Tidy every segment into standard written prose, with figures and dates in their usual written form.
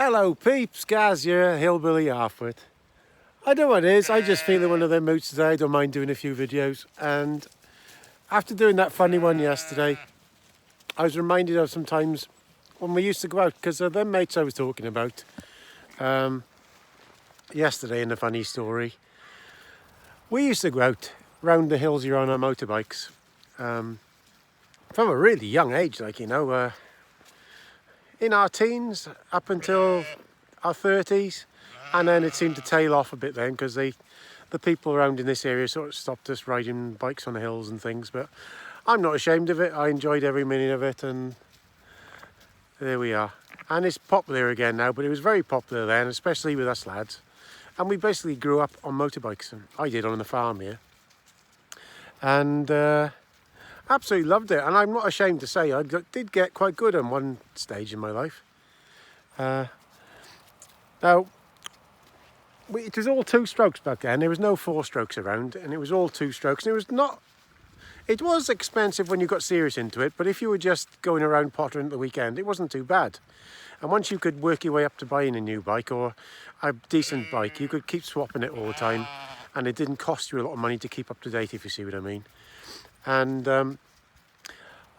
Hello peeps, Gaz here, Hillbilly Halfwit. I don't know what it is, I just feel in one of them moods today. I don't mind doing a few videos, and after doing that funny one yesterday, I was reminded of some times when we used to go out, because of them mates I was talking about yesterday in the funny story. We used to go out round the hills here on our motorbikes from a really young age, like, you know, in our teens up until our 30s, and then it seemed to tail off a bit then because the people around in this area sort of stopped us riding bikes on the hills and things. But I'm not ashamed of it. I enjoyed every minute of it, and there we are. And it's popular again now, but it was very popular then, especially with us lads. And we basically grew up on motorbikes, and I did on the farm here, and absolutely loved it. And I'm not ashamed to say I did get quite good on one stage in my life. Now, it was all two strokes back then. There was no four strokes around, and it was all two strokes. And it was expensive when you got serious into it, but if you were just going around pottering at the weekend, it wasn't too bad. And once you could work your way up to buying a new bike or a decent bike, you could keep swapping it all the time, and it didn't cost you a lot of money to keep up to date, if you see what I mean. And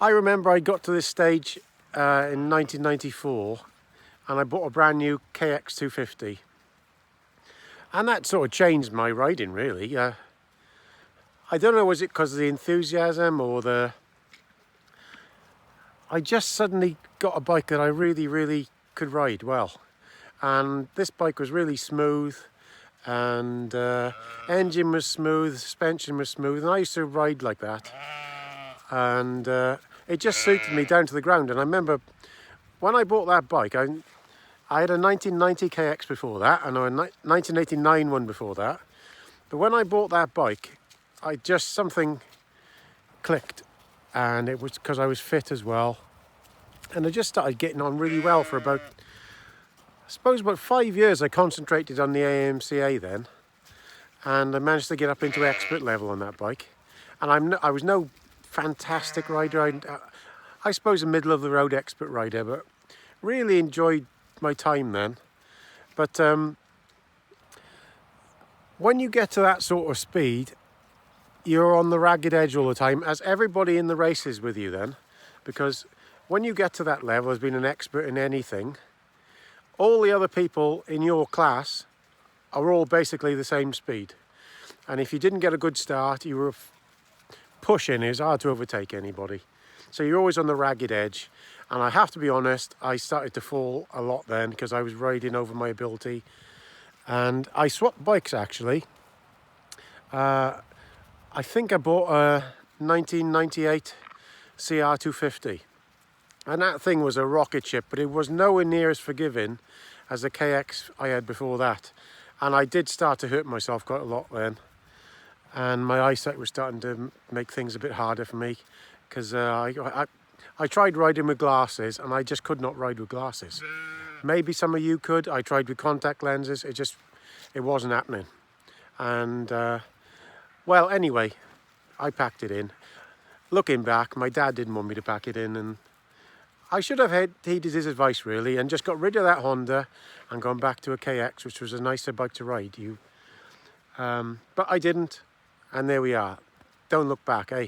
I remember I got to this stage in 1994, and I bought a brand new KX 250. And that sort of changed my riding, really. I don't know, was it because of the enthusiasm or I just suddenly got a bike that I really, really could ride well. And this bike was really smooth, and engine was smooth, suspension was smooth, and I used to ride like that. And it just suited me down to the ground. And I remember when I bought that bike, I had a 1990 KX before that, and a 1989 one before that. But when I bought that bike, something clicked, and it was because I was fit as well. And I just started getting on really well for about 5 years. I concentrated on the AMCA then, and I managed to get up into expert level on that bike. And I was no fantastic rider. I suppose a middle of the road expert rider, but really enjoyed my time then. But when you get to that sort of speed, you're on the ragged edge all the time, as everybody in the race is with you then, because when you get to that level as being an expert in anything, all the other people in your class are all basically the same speed. And if you didn't get a good start, you were pushing. It's hard to overtake anybody. So you're always on the ragged edge. And I have to be honest, I started to fall a lot then because I was riding over my ability. And I swapped bikes, actually. I think I bought a 1998 CR250. And that thing was a rocket ship, but it was nowhere near as forgiving as the KX I had before that. And I did start to hurt myself quite a lot then. And my eyesight was starting to make things a bit harder for me, because I tried riding with glasses, and I just could not ride with glasses. Maybe some of you could. I tried with contact lenses. It wasn't happening. And well, anyway, I packed it in. Looking back, my dad didn't want me to pack it in, and I should have heeded his advice, really, and just got rid of that Honda and gone back to a KX, which was a nicer bike to ride. But I didn't, and there we are. Don't look back, eh?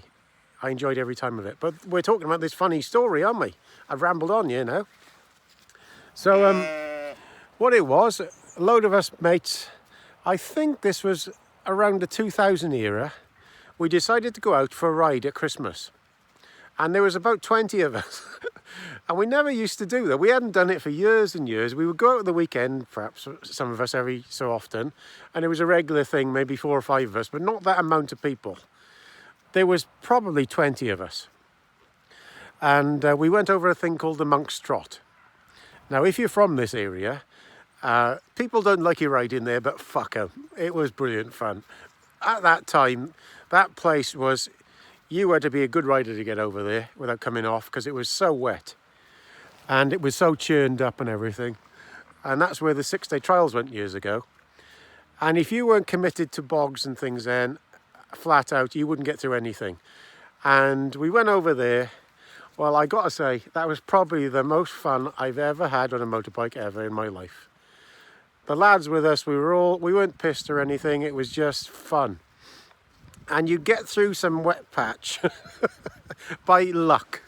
I enjoyed every time of it. But we're talking about this funny story, aren't we? I've rambled on, you know. So what it was, a load of us mates, I think this was around the 2000 era, we decided to go out for a ride at Christmas. And there was about 20 of us. And we never used to do that. We hadn't done it for years and years. We would go out at the weekend, perhaps some of us every so often, and it was a regular thing, maybe 4 or 5 of us, but not that amount of people. There was probably 20 of us. And we went over a thing called the Monk's Trot. Now, if you're from this area, people don't like you riding there, but fuck 'em. It was brilliant fun. At that time, that place was, you had to be a good rider to get over there without coming off, because it was so wet. And it was so churned up and everything. And that's where the 6-day trials went years ago. And if you weren't committed to bogs and things then, flat out, you wouldn't get through anything. And we went over there Well, I got to say, that was probably the most fun I've ever had on a motorbike ever in my life. The lads with us, we weren't pissed or anything. It was just fun. And you get through some wet patch by luck.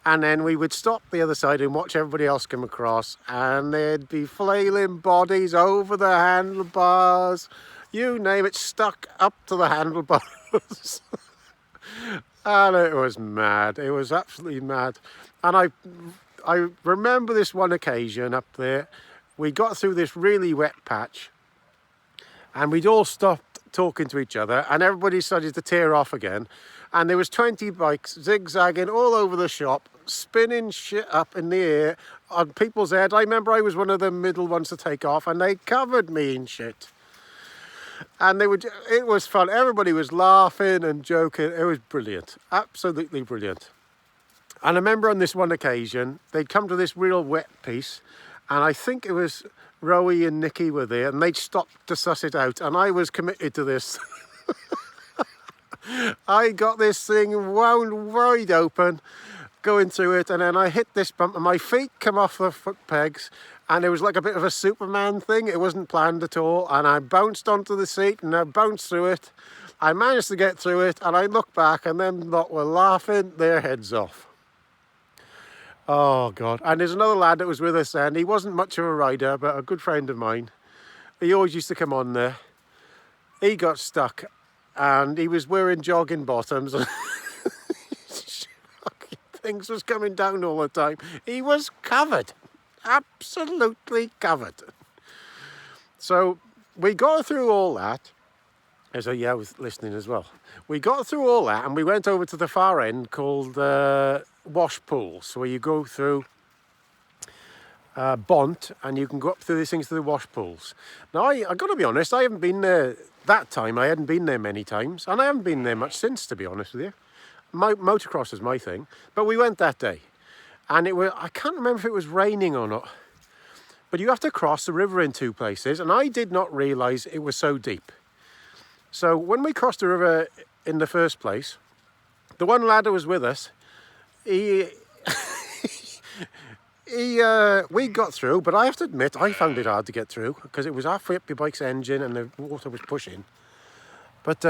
And then we would stop the other side and watch everybody else come across, and there'd be flailing bodies over the handlebars. You name it, stuck up to the handlebars. And it was mad. It was absolutely mad. And I remember this one occasion up there. We got through this really wet patch, and we'd all stopped talking to each other, and everybody started to tear off again. And there was 20 bikes zigzagging all over the shop, spinning shit up in the air on people's head. I remember I was one of the middle ones to take off, and they covered me in shit. And it was fun. Everybody was laughing and joking. It was brilliant, absolutely brilliant. And I remember on this one occasion, they'd come to this real wet piece, and I think it was Rowie and Nicky were there, and they'd stopped to suss it out, and I was committed to this. I got this thing wound wide open, going through it, and then I hit this bump, and my feet come off the foot pegs, and it was like a bit of a Superman thing. It wasn't planned at all, and I bounced onto the seat, and I bounced through it. I managed to get through it, and I looked back, and them lot were laughing their heads off. Oh, God. And there's another lad that was with us, and he wasn't much of a rider, but a good friend of mine. He always used to come on there. He got stuck, and he was wearing jogging bottoms. Things was coming down all the time. He was covered, absolutely covered. So we got through all that. So yeah, I was listening as well. We got through all that, and we went over to the far end called wash pools, where you go through Bont, and you can go up through these things to the wash pools. Now, I got to be honest, I haven't been there that time. I hadn't been there many times, and I haven't been there much since, to be honest with you. Motocross is my thing, but we went that day, and I can't remember if it was raining or not, but you have to cross the river in two places, and I did not realise it was so deep. So when we crossed the river in the first place, the one lad who was with us, we got through, but I have to admit, I found it hard to get through because it was halfway up your bike's engine and the water was pushing. But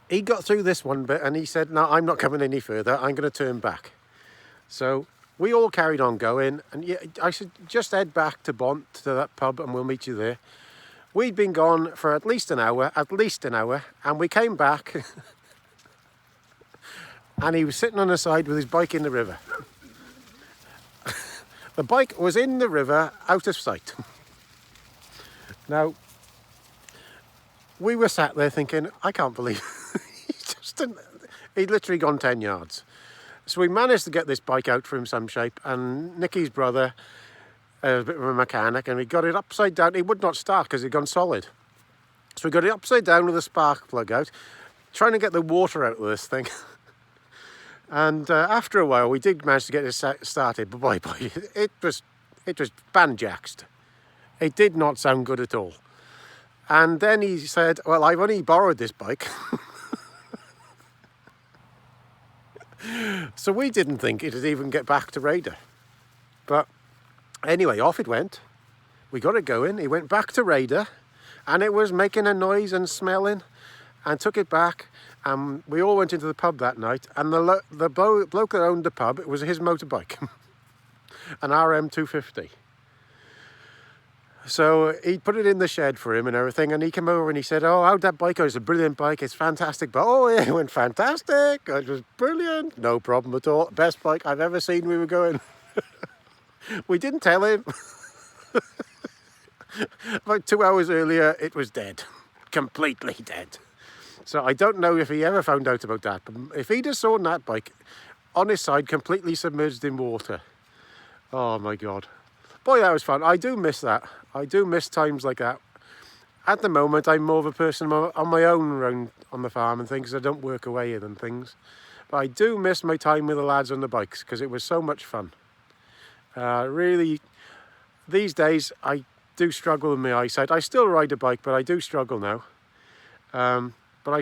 he got through this one bit, and he said, no, I'm not coming any further. I'm going to turn back. So we all carried on going, and yeah, I said, just head back to Bont, to that pub, and we'll meet you there. We'd been gone for at least an hour, and we came back, and he was sitting on the side with his bike in the river. The bike was in the river, out of sight. Now, we were sat there thinking, I can't believe he'd literally gone 10 yards. So we managed to get this bike out for him some shape, and Nicky's brother, a bit of a mechanic, and we got it upside down. It would not start because it had gone solid. So we got it upside down with a spark plug out, trying to get the water out of this thing. And after a while, we did manage to get it started, but boy, it was banjaxed. It did not sound good at all. And then he said, well, I've only borrowed this bike. So we didn't think it'd even get back to Raider. But anyway, off it went. We got it going. It went back to Raider, and it was making a noise and smelling, and took it back. And we all went into the pub that night, and the bloke that owned the pub, it was his motorbike, an RM250. So he put it in the shed for him and everything, and he came over and he said, oh, how'd that bike go? It's a brilliant bike, it's fantastic. But oh yeah, it went fantastic, it was brilliant, no problem at all. Best bike I've ever seen. We were going. We didn't tell him. About 2 hours earlier, it was dead, completely dead. So I don't know if he ever found out about that, but if he'd have saw that bike on his side, completely submerged in water. Oh my God. Boy, that was fun. I do miss that. I do miss times like that. At the moment, I'm more of a person on my own around on the farm and things. I don't work away and things. But I do miss my time with the lads on the bikes because it was so much fun. Really, these days, I do struggle with my eyesight. I still ride a bike, but I do struggle now. But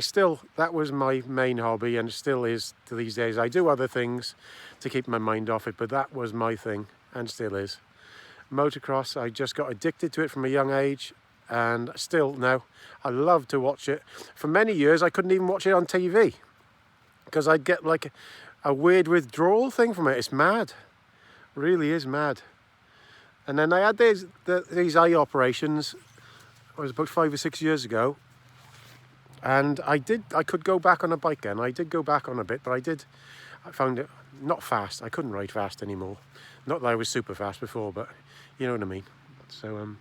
that was my main hobby, and it still is to these days. I do other things to keep my mind off it, but that was my thing, and still is. Motocross, I just got addicted to it from a young age, and still now, I love to watch it. For many years, I couldn't even watch it on TV, because I'd get like a weird withdrawal thing from it. It's mad. Really is mad. And then I had these eye operations, it was about 5 or 6 years ago, and I could go back on a bike then. I did go back on a bit, but I found it not fast. I couldn't ride fast anymore. Not that I was super fast before, but you know what I mean. So,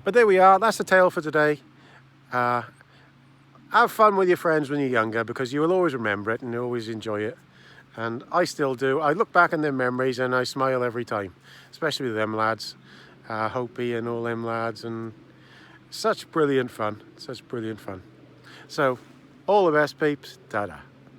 but there we are. That's the tale for today. Have fun with your friends when you're younger, because you will always remember it and you always enjoy it. And I still do. I look back on their memories and I smile every time, especially with them lads, Hopi and all them lads, and such brilliant fun. Such brilliant fun. So, all the best, peeps. Ta-da.